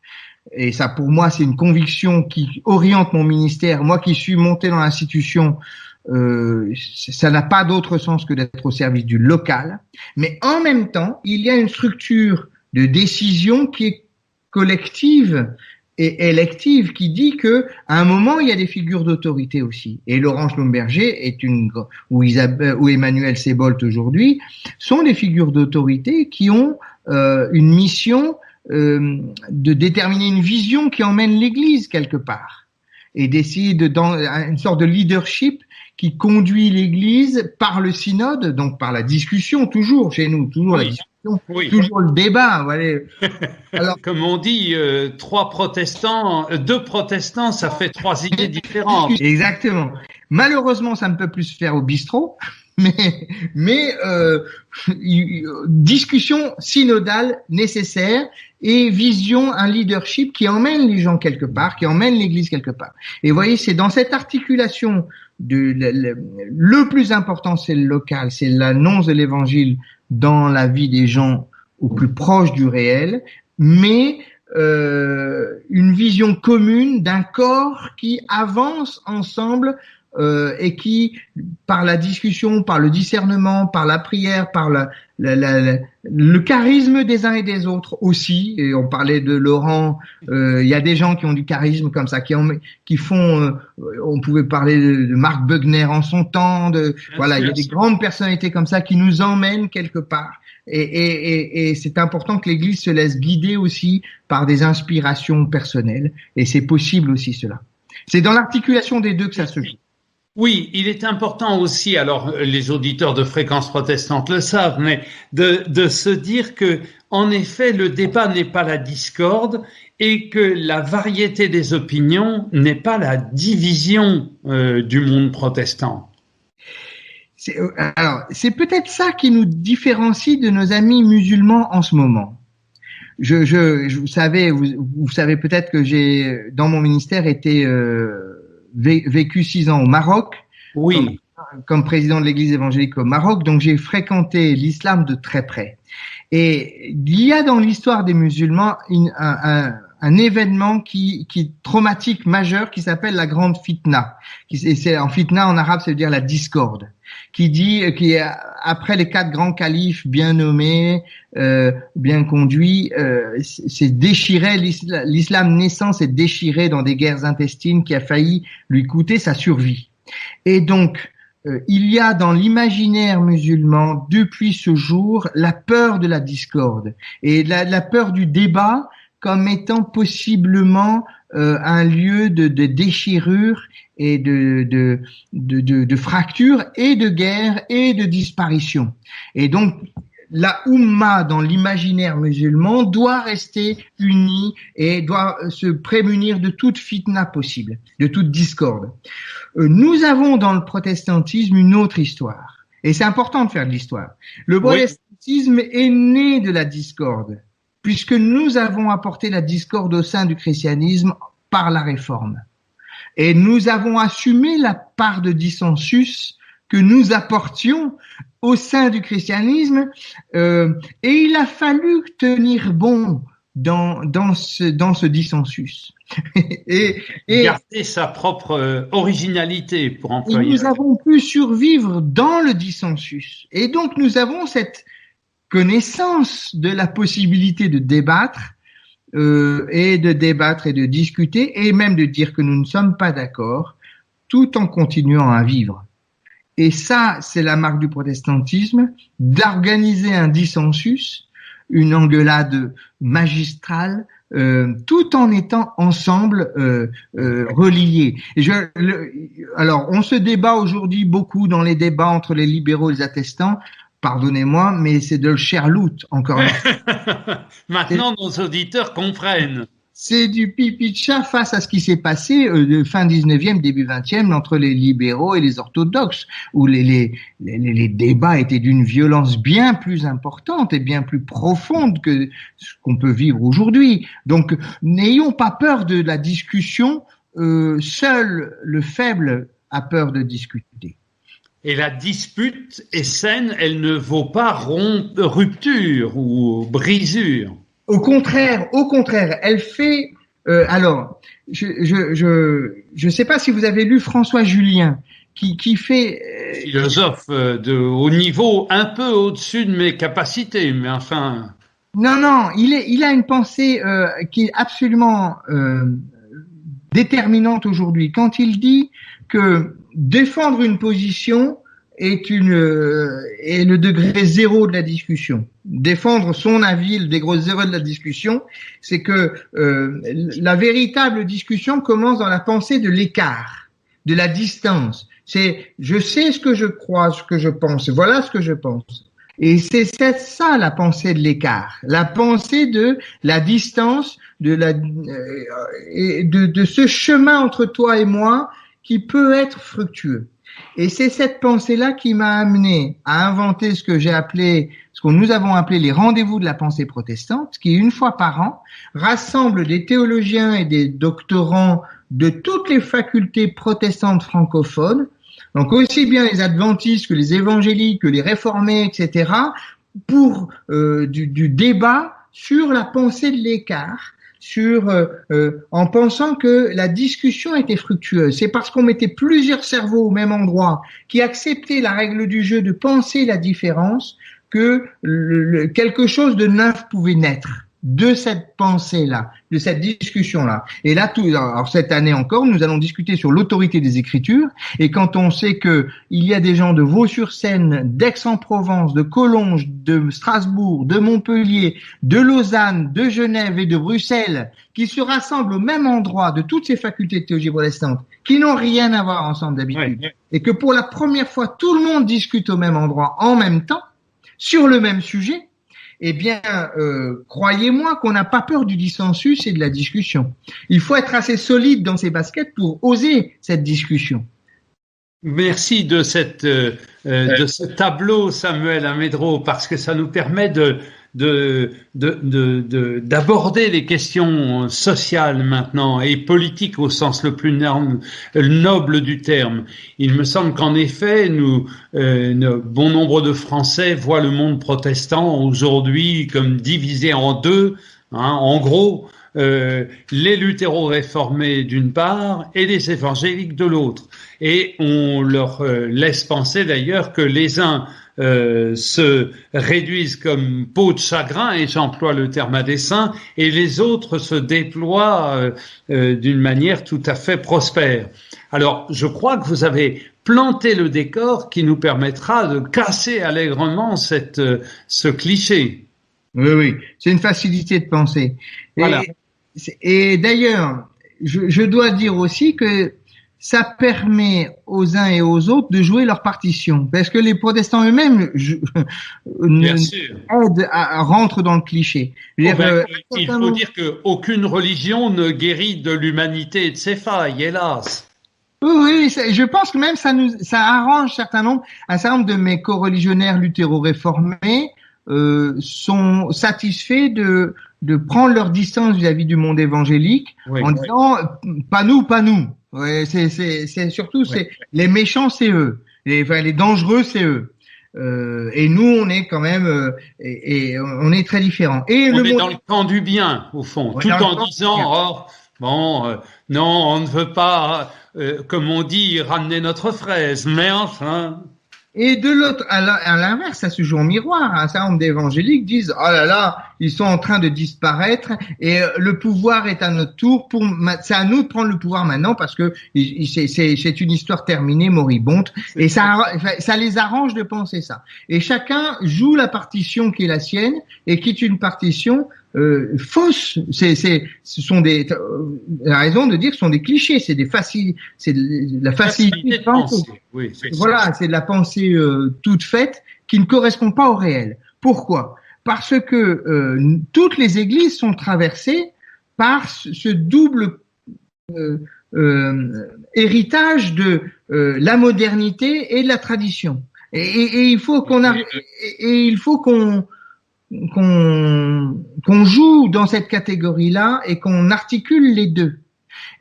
Et ça pour moi c'est une conviction qui oriente mon ministère. Moi qui suis monté dans l'institution, ça n'a pas d'autre sens que d'être au service du local, mais en même temps, il y a une structure de décision qui est collective et élective, qui dit que à un moment il y a des figures d'autorité aussi. Et Laurent Schlumberger est ou Emmanuel Sebolt aujourd'hui sont des figures d'autorité qui ont une mission de déterminer une vision qui emmène l'Église quelque part et d'essayer dans une sorte de leadership qui conduit l'Église par le synode, donc par la discussion, toujours chez nous, toujours la discussion, toujours le débat. Voilà. Alors, comme on dit, deux protestants, ça fait 3 idées différentes. Exactement. Malheureusement, ça ne peut plus se faire au bistrot, mais discussion synodale nécessaire et vision, un leadership qui emmène les gens quelque part, qui emmène l'Église quelque part. Et vous voyez, c'est dans cette articulation le plus important, c'est le local, c'est l'annonce de l'Évangile dans la vie des gens au plus proche du réel, mais une vision commune d'un corps qui avance ensemble et qui, par la discussion, par le discernement, par la prière, par le charisme des uns et des autres aussi, et on parlait de Laurent, il y a des gens qui ont du charisme comme ça, qui font, on pouvait parler de Marc Bugner en son temps, voilà, il y a des grandes personnalités comme ça qui nous emmènent quelque part. Et c'est important que l'Église se laisse guider aussi par des inspirations personnelles, et c'est possible aussi cela. C'est dans l'articulation des deux que ça se joue. Oui, il est important aussi, alors les auditeurs de Fréquence Protestante le savent, mais de se dire que, en effet, le débat n'est pas la discorde et que la variété des opinions n'est pas la division du monde protestant. Alors, c'est peut-être ça qui nous différencie de nos amis musulmans en ce moment. Vous savez peut-être que j'ai, dans mon ministère, vécu 6 ans au Maroc, oui, comme président de l'Église évangélique au Maroc, donc j'ai fréquenté l'islam de très près. Et il y a dans l'histoire des musulmans un événement qui est traumatique majeur qui s'appelle la grande fitna. En fitna en arabe, ça veut dire la discorde. Qui après les 4 grands califes bien nommés, bien conduits, c'est déchiré, l'islam naissant s'est déchiré dans des guerres intestines qui a failli lui coûter sa survie. Et donc, il y a dans l'imaginaire musulman, depuis ce jour, la peur de la discorde et la peur du débat comme étant possiblement un lieu de déchirure et de fracture et de guerre et de disparition. Et donc, la Oumma dans l'imaginaire musulman doit rester unie et doit se prémunir de toute fitna possible, de toute discorde. Nous avons dans le protestantisme une autre histoire. Et c'est important de faire de l'histoire. Le protestantisme est né de la discorde, puisque nous avons apporté la discorde au sein du christianisme par la réforme. Et nous avons assumé la part de dissensus que nous apportions au sein du christianisme, et il a fallu tenir bon dans ce dissensus. et garder sa propre originalité, pour employer. Et nous avons pu survivre dans le dissensus. Et donc nous avons cette connaissance de la possibilité de débattre, et de discuter, et même de dire que nous ne sommes pas d'accord, tout en continuant à vivre. Et ça, c'est la marque du protestantisme, d'organiser un dissensus, une engueulade magistrale, tout en étant ensemble reliés. Alors, on se débat aujourd'hui beaucoup dans les débats entre les libéraux et les attestants. Pardonnez-moi, mais c'est de cherloute, encore une fois. Maintenant, nos auditeurs comprennent. C'est du pipi de chat face à ce qui s'est passé fin 19e, début 20e entre les libéraux et les orthodoxes, où les débats étaient d'une violence bien plus importante et bien plus profonde que ce qu'on peut vivre aujourd'hui. Donc, n'ayons pas peur de la discussion. Seul le faible a peur de discuter. Et la dispute est saine, elle ne vaut pas rupture ou brisure. Au contraire, elle fait. Alors, je sais pas si vous avez lu François Julien, qui fait philosophe de haut niveau, un peu au-dessus de mes capacités, mais enfin. Non, il a une pensée qui est absolument déterminante aujourd'hui. Quand il dit que défendre une position est le degré zéro de la discussion. Défendre son avis, le degré zéro de la discussion, c'est que la véritable discussion commence dans la pensée de l'écart, de la distance. C'est je sais ce que je crois, ce que je pense, voilà ce que je pense. Et c'est ça la pensée de l'écart, la pensée de la distance, de ce chemin entre toi et moi qui peut être fructueux. Et c'est cette pensée-là qui m'a amené à inventer ce que nous avons appelé les rendez-vous de la pensée protestante, qui une fois par an rassemble des théologiens et des doctorants de toutes les facultés protestantes francophones, donc aussi bien les adventistes que les évangéliques, que les réformés, etc., pour du débat sur la pensée de l'écart, en pensant que la discussion était fructueuse. C'est parce qu'on mettait plusieurs cerveaux au même endroit, qui acceptaient la règle du jeu de penser la différence, que quelque chose de neuf pouvait naître de cette pensée-là, de cette discussion-là. Et là, alors cette année encore, nous allons discuter sur l'autorité des Écritures. Et quand on sait que il y a des gens de Vaux-sur-Seine, d'Aix-en-Provence, de Collonges, de Strasbourg, de Montpellier, de Lausanne, de Genève et de Bruxelles, qui se rassemblent au même endroit de toutes ces facultés de théologie protestante, qui n'ont rien à voir ensemble d'habitude, et que pour la première fois, tout le monde discute au même endroit en même temps, sur le même sujet, eh bien, croyez-moi qu'on n'a pas peur du dissensus et de la discussion. Il faut être assez solide dans ses baskets pour oser cette discussion. Merci de ce tableau, Samuel Amédro, parce que ça nous permet d'aborder les questions sociales maintenant et politiques au sens le plus noble du terme. Il me semble qu'en effet, bon nombre de Français voient le monde protestant aujourd'hui comme divisé en deux, en gros, les luthéro-réformés d'une part et les évangéliques de l'autre. Et on leur laisse penser d'ailleurs que les uns se réduisent comme peau de chagrin, et j'emploie le terme à dessein, et les autres se déploient d'une manière tout à fait prospère. Alors, je crois que vous avez planté le décor qui nous permettra de casser allègrement ce cliché. Oui, c'est une facilité de penser. Voilà. Et d'ailleurs, je dois dire aussi que ça permet aux uns et aux autres de jouer leur partition, parce que les protestants eux-mêmes rentrent dans le cliché. Il faut dire qu'aucune religion ne guérit de l'humanité et de ses failles, hélas. Oui, je pense que même ça arrange un certain nombre de mes coreligionnaires luthéro-réformés sont satisfaits de prendre leur distance vis-à-vis du monde évangélique en disant pas nous. Ouais, c'est surtout les méchants, c'est eux, les dangereux, c'est eux. Et nous, on est quand même et on est très différents. Et on est dans le camp du bien au fond, tout en disant non, on ne veut pas, comme on dit, ramener notre fraise, mais enfin. Et de l'autre, à l'inverse, ça se joue en miroir. Un certain nombre d'évangéliques disent « Oh là là, ils sont en train de disparaître et le pouvoir est à notre tour. C'est à nous de prendre le pouvoir maintenant parce que c'est une histoire terminée, moribonde. » Et ça les arrange de penser ça. Et chacun joue la partition qui est la sienne et qui est une partition fausses. Ce sont des, la raison de dire, ce sont des clichés, c'est de la facilité de penser. Oui, voilà, c'est de la pensée toute faite qui ne correspond pas au réel. Pourquoi? Parce que toutes les églises sont traversées par ce double héritage de la modernité et de la tradition. Et il faut qu'on joue dans cette catégorie-là et qu'on articule les deux.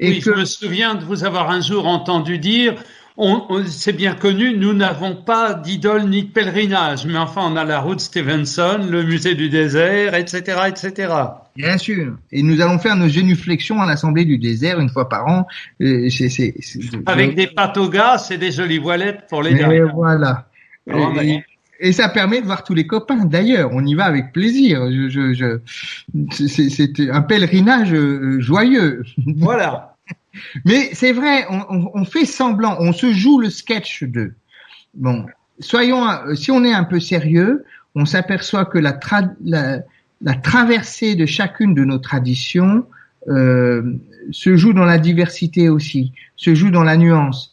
Je me souviens de vous avoir un jour entendu dire, c'est bien connu, nous n'avons pas d'idole ni de pèlerinage, mais enfin on a la route Stevenson, le musée du désert, etc., etc. Bien sûr. Et nous allons faire nos génuflexions à l'Assemblée du désert une fois par an. Avec des patogas et des jolies voilettes pour les dames. Voilà. Et ça permet de voir tous les copains. D'ailleurs, on y va avec plaisir. C'est un pèlerinage joyeux. Voilà. Mais c'est vrai, on fait semblant, on se joue le sketch de. Bon, si on est un peu sérieux, on s'aperçoit que la traversée de chacune de nos traditions se joue dans la diversité aussi, se joue dans la nuance.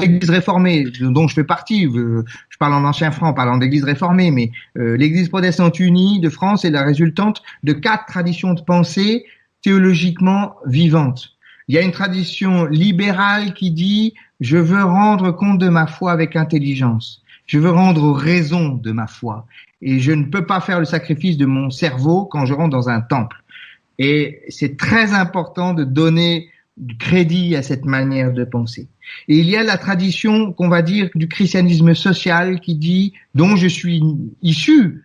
L'Église réformée, dont je fais partie, je parle en ancien franc, parlant d'Église réformée, mais l'Église protestante unie de France est la résultante de 4 traditions de pensée théologiquement vivantes. Il y a une tradition libérale qui dit « je veux rendre compte de ma foi avec intelligence, je veux rendre raison de ma foi, et je ne peux pas faire le sacrifice de mon cerveau quand je rentre dans un temple ». Et c'est très important de donner du crédit à cette manière de penser. Et il y a la tradition, qu'on va dire, du christianisme social qui dit, dont je suis issu,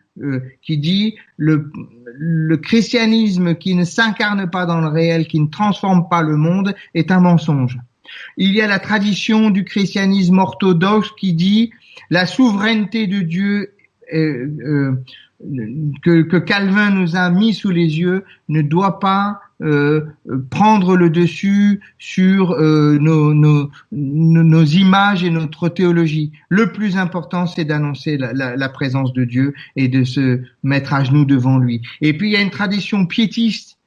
qui dit le christianisme qui ne s'incarne pas dans le réel, qui ne transforme pas le monde, est un mensonge. Il y a la tradition du christianisme orthodoxe qui dit la souveraineté de Dieu que Calvin nous a mis sous les yeux ne doit pas prendre le dessus sur nos images et notre théologie. Le plus important, c'est d'annoncer la présence de Dieu et de se mettre à genoux devant lui. Et puis il y a une tradition piétiste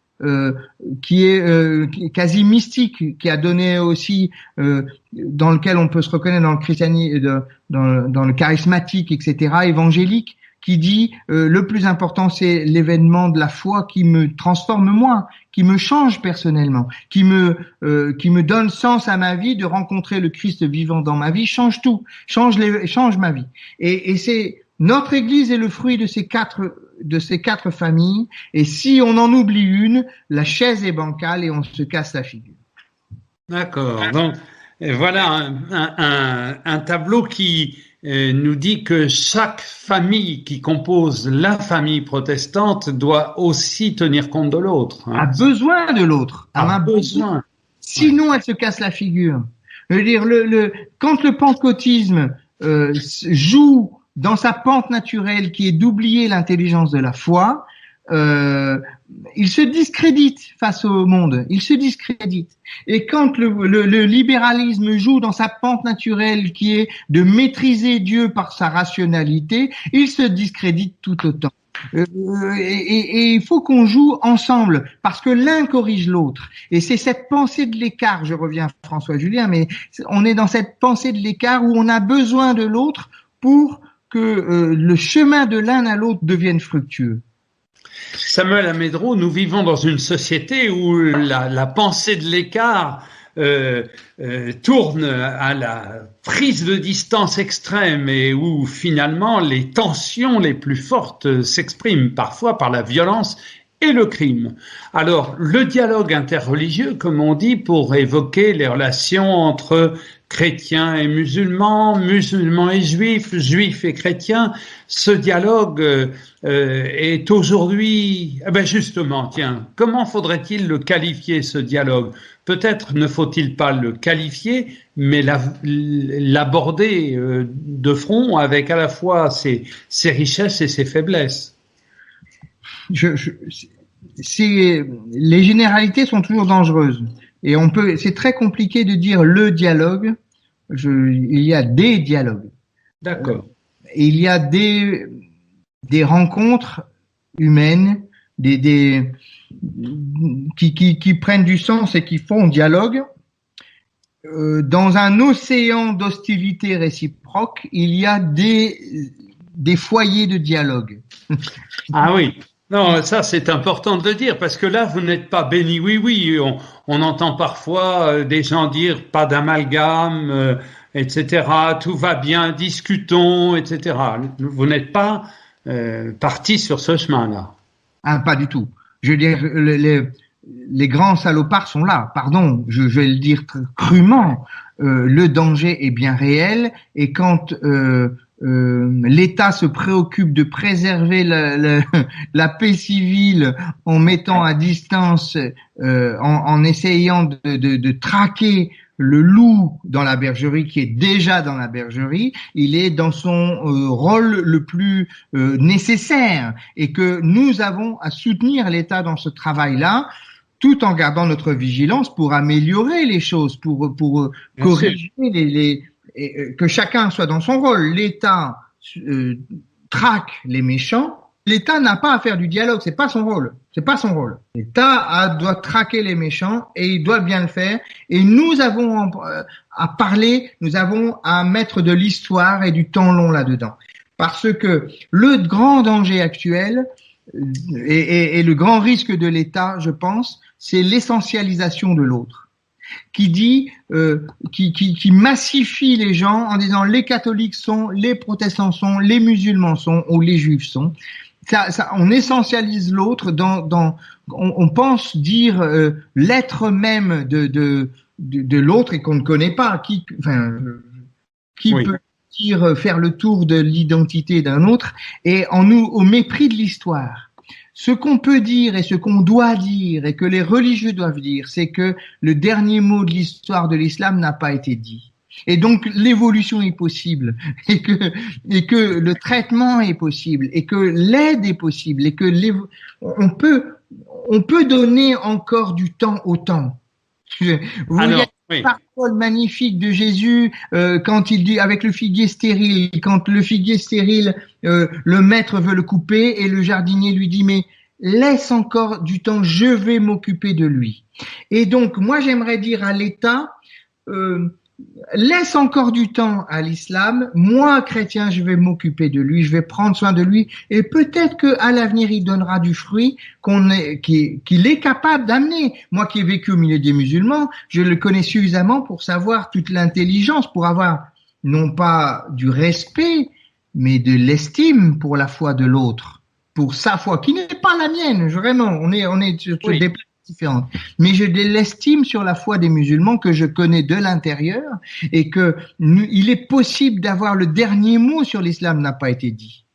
qui est quasi mystique, qui a donné aussi dans lequel on peut se reconnaître dans le christianisme, dans le charismatique, etc., évangélique, qui dit le plus important c'est l'événement de la foi qui me transforme moi, qui me change personnellement, qui me donne sens à ma vie, de rencontrer le Christ vivant dans ma vie, change tout, change ma vie. Et c'est notre Église est le fruit de ces quatre familles, et si on en oublie une, la chaise est bancale et on se casse la figure. D'accord. Donc voilà un tableau qui nous dit que chaque famille qui compose la famille protestante doit aussi tenir compte de l'autre. A besoin de l'autre. A besoin. Sinon, elle se casse la figure. Je veux dire, quand le pentecôtisme joue dans sa pente naturelle qui est d'oublier l'intelligence de la foi, il se discrédite face au monde, il se discrédite. Et quand le libéralisme joue dans sa pente naturelle qui est de maîtriser Dieu par sa rationalité, il se discrédite tout autant. Et il faut qu'on joue ensemble, parce que l'un corrige l'autre. Et c'est cette pensée de l'écart, je reviens à François Julien, mais on est dans cette pensée de l'écart où on a besoin de l'autre pour que le chemin de l'un à l'autre devienne fructueux. Samuel Amedro, nous vivons dans une société où la pensée de l'écart tourne à la prise de distance extrême et où finalement les tensions les plus fortes s'expriment parfois par la violence et le crime. Alors, le dialogue interreligieux, comme on dit, pour évoquer les relations entre chrétiens et musulmans, musulmans et juifs, juifs et chrétiens, ce dialogue est aujourd'hui... justement, tiens, comment faudrait-il le qualifier, ce dialogue ? Peut-être ne faut-il pas le qualifier, mais l'aborder de front avec à la fois ses richesses et ses faiblesses. Les généralités sont toujours dangereuses. Et c'est très compliqué de dire le dialogue. Il y a des dialogues. D'accord. Et il y a des rencontres humaines qui prennent du sens et qui font dialogue. Dans un océan d'hostilité réciproque, il y a des foyers de dialogue. Ah oui. Non, ça c'est important de le dire parce que là vous n'êtes pas béni. Oui, on entend parfois des gens dire pas d'amalgame, etc. Tout va bien, discutons, etc. Vous n'êtes pas parti sur ce chemin-là. Ah, pas du tout. Je veux dire, les grands salopards sont là. Pardon, je vais le dire crûment. Le danger est bien réel et quand l'État se préoccupe de préserver la paix civile en mettant à distance, en essayant de traquer le loup dans la bergerie qui est déjà dans la bergerie, il est dans son rôle le plus nécessaire et que nous avons à soutenir l'État dans ce travail-là, tout en gardant notre vigilance pour améliorer les choses, pour corriger que chacun soit dans son rôle. L'État traque les méchants. L'État n'a pas à faire du dialogue, c'est pas son rôle. C'est pas son rôle. L'État doit traquer les méchants et il doit bien le faire. Et nous avons à parler, nous avons à mettre de l'histoire et du temps long là-dedans. Parce que le grand danger actuel et le grand risque de l'État, je pense, c'est l'essentialisation de l'autre, qui dit, qui massifie les gens en disant les catholiques sont, les protestants sont, les musulmans sont ou les juifs sont. On essentialise l'autre on pense dire l'être même de l'autre et qu'on ne connaît pas. Qui oui. Peut dire faire le tour de l'identité d'un autre et au mépris de l'histoire. Ce qu'on peut dire et ce qu'on doit dire et que les religieux doivent dire, c'est que le dernier mot de l'histoire de l'islam n'a pas été dit. Et donc l'évolution est possible et que le traitement est possible et que l'aide est possible et que on peut donner encore du temps au temps. Vous voyez la parole magnifique de Jésus quand il dit avec le figuier stérile, quand le figuier stérile, le maître veut le couper et le jardinier lui dit mais laisse encore du temps, je vais m'occuper de lui. Et donc moi j'aimerais dire à l'État laisse encore du temps à l'islam. Moi, chrétien, je vais m'occuper de lui, je vais prendre soin de lui, et peut-être que à l'avenir, il donnera du fruit qu'il est capable d'amener. Moi, qui ai vécu au milieu des musulmans, je le connais suffisamment pour savoir toute l'intelligence, pour avoir non pas du respect, mais de l'estime pour la foi de l'autre, pour sa foi, qui n'est pas la mienne. Vraiment, on est sur des plans différentes. Mais j'ai de l'estime sur la foi des musulmans que je connais de l'intérieur et que il est possible d'avoir le dernier mot sur l'islam n'a pas été dit.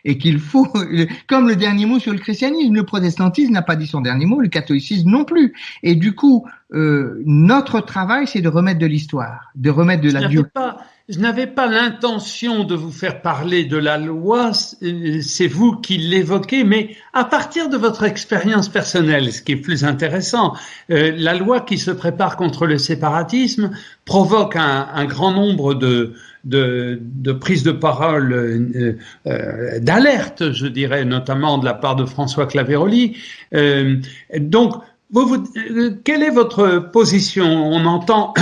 Et qu'il faut, comme le dernier mot sur le christianisme, le protestantisme n'a pas dit son dernier mot, le catholicisme non plus. Et du coup, notre travail, c'est de remettre de l'histoire, de remettre de la durée. Je n'avais pas l'intention de vous faire parler de la loi, c'est vous qui l'évoquez, mais à partir de votre expérience personnelle, ce qui est plus intéressant, la loi qui se prépare contre le séparatisme provoque un grand nombre de prises de parole, d'alerte, je dirais, notamment de la part de François Claveroli. Donc, quelle est votre position? On entend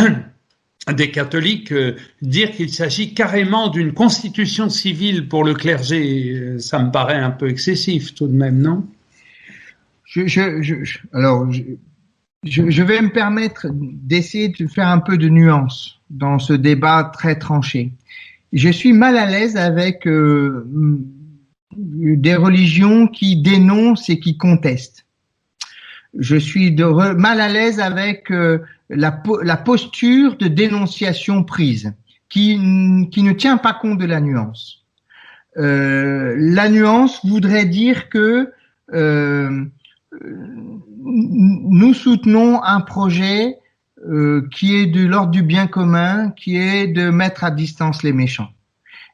des catholiques dire qu'il s'agit carrément d'une constitution civile pour le clergé. Ça me paraît un peu excessif tout de même, non? Alors, je vais me permettre d'essayer de faire un peu de nuance dans ce débat très tranché. Je suis mal à l'aise avec des religions qui dénoncent et qui contestent. Je suis mal à l'aise avec la posture de dénonciation prise, qui ne tient pas compte de la nuance. La nuance voudrait dire que nous soutenons un projet qui est de l'ordre du bien commun, qui est de mettre à distance les méchants,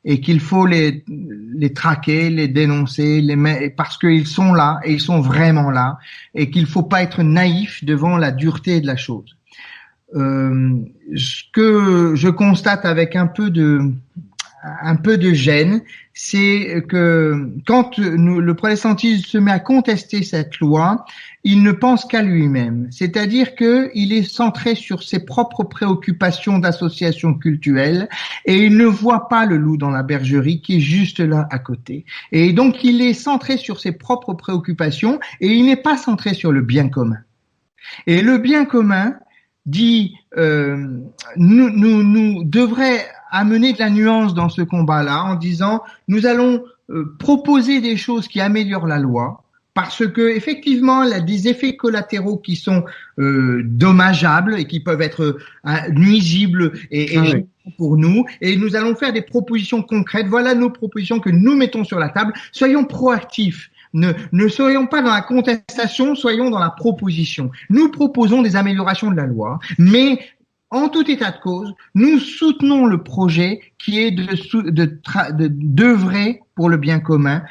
et qu'il faut les traquer, les dénoncer, parce qu'ils sont là et ils sont vraiment là, et qu'il faut pas être naïf devant la dureté de la chose. Ce que je constate avec un peu un peu de gêne, c'est que quand le protestantisme se met à contester cette loi, il ne pense qu'à lui-même. C'est-à-dire qu'il est centré sur ses propres préoccupations d'association cultuelle et il ne voit pas le loup dans la bergerie qui est juste là à côté. Et donc il est centré sur ses propres préoccupations et il n'est pas centré sur le bien commun. Et le bien commun dit nous devrait amener de la nuance dans ce combat-là en disant nous allons proposer des choses qui améliorent la loi parce que effectivement il y a des effets collatéraux qui sont dommageables et qui peuvent être nuisibles et gênants pour nous et nous allons faire des propositions concrètes. Voilà nos propositions que nous mettons sur la table. Soyons proactifs. Ne soyons pas dans la contestation, soyons dans la proposition. Nous proposons des améliorations de la loi, mais en tout état de cause, nous soutenons le projet qui est d'œuvrer pour le bien commun.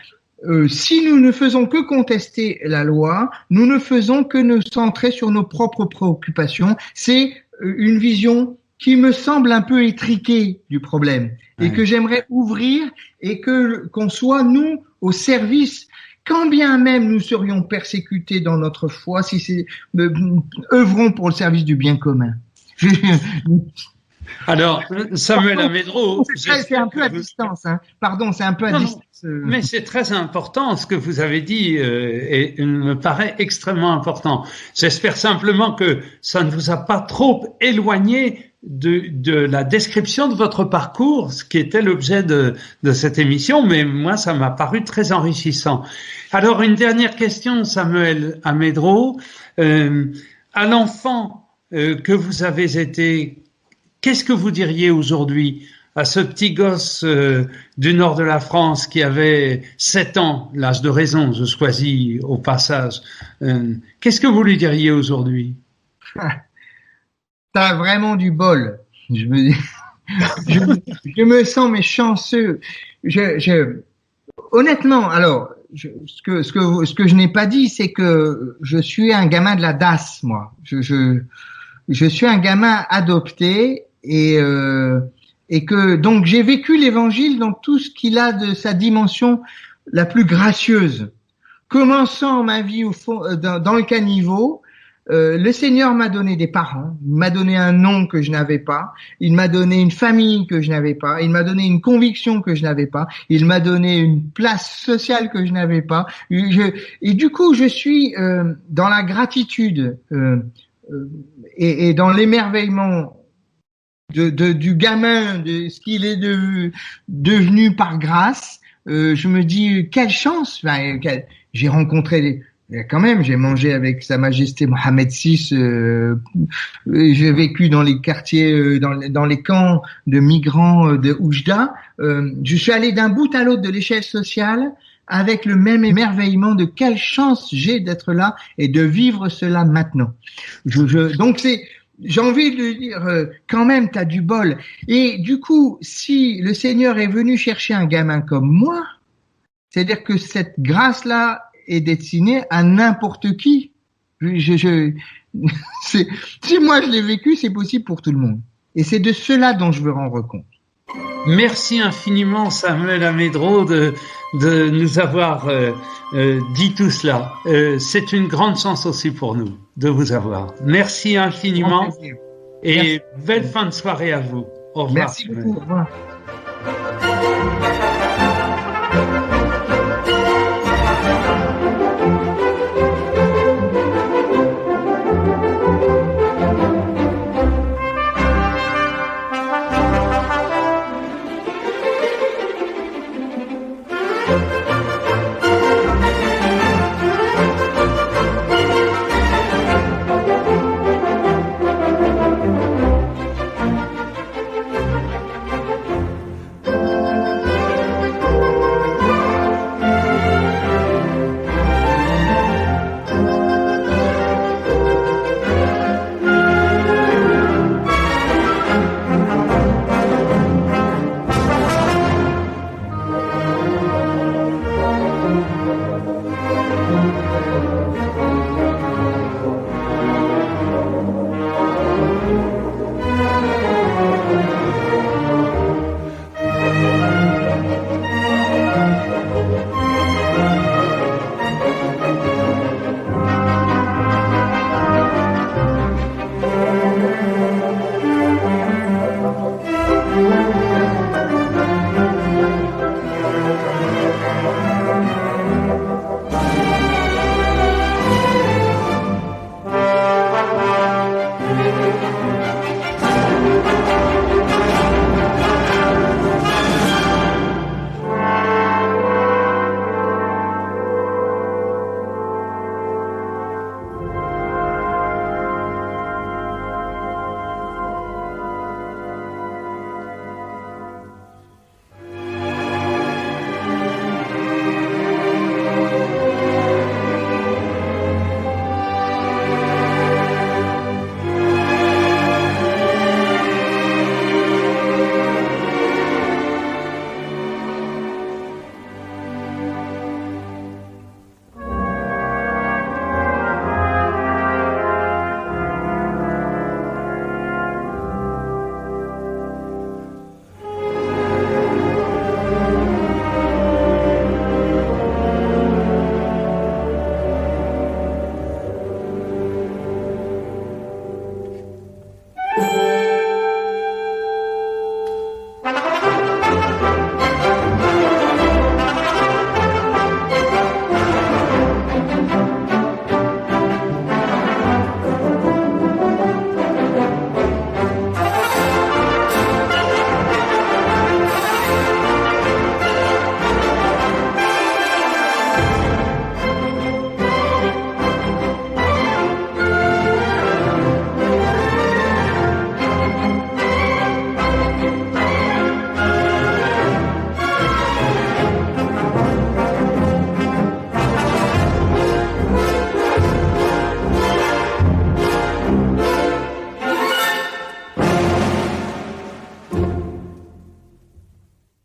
Si nous ne faisons que contester la loi, nous ne faisons que nous centrer sur nos propres préoccupations. C'est une vision qui me semble un peu étriquée du problème et que j'aimerais ouvrir et qu'on soit, nous, au service. Quand bien même nous serions persécutés dans notre foi, si c'est œuvrons pour le service du bien commun. Alors, Samuel Amédreau, c'est un peu à distance, hein. Pardon, c'est un peu à distance. Mais c'est très important ce que vous avez dit et me paraît extrêmement important. J'espère simplement que ça ne vous a pas trop éloigné de la description de votre parcours, ce qui était l'objet de cette émission, mais moi, ça m'a paru très enrichissant. Alors, une dernière question, Samuel Amédreau. À l'enfant que vous avez été, qu'est-ce que vous diriez aujourd'hui à ce petit gosse du nord de la France qui avait 7 ans, l'âge de raison, je choisis au passage. Qu'est-ce que vous lui diriez aujourd'hui? T'as vraiment du bol. Je me sens mais chanceux. Honnêtement, alors, ce que je n'ai pas dit, c'est que je suis un gamin de la DAS, moi. Je suis un gamin adopté et que donc j'ai vécu l'évangile dans tout ce qu'il a de sa dimension la plus gracieuse. Commençant ma vie au fond, dans le caniveau, le Seigneur m'a donné des parents, il m'a donné un nom que je n'avais pas, il m'a donné une famille que je n'avais pas, il m'a donné une conviction que je n'avais pas, il m'a donné une place sociale que je n'avais pas. Et du coup, je suis dans la gratitude et dans l'émerveillement du gamin, de ce qu'il est devenu par grâce. Je me dis quelle chance. J'ai rencontré quand même, j'ai mangé avec Sa Majesté Mohamed VI. J'ai vécu dans les quartiers, dans les camps de migrants de Oujda. Je suis allé d'un bout à l'autre de l'échelle sociale avec le même émerveillement de quelle chance j'ai d'être là et de vivre cela maintenant. Donc j'ai envie de dire, quand même, t'as du bol. Et du coup, si le Seigneur est venu chercher un gamin comme moi, c'est-à-dire que cette grâce-là est destinée à n'importe qui. Si moi je l'ai vécu, c'est possible pour tout le monde. Et c'est de cela dont je veux rendre compte. Merci infiniment, Samuel Amédreau, de nous avoir dit tout cela. C'est une grande chance aussi pour nous de vous avoir. Merci infiniment et belle fin de soirée à vous. Au revoir. Merci beaucoup. Au revoir.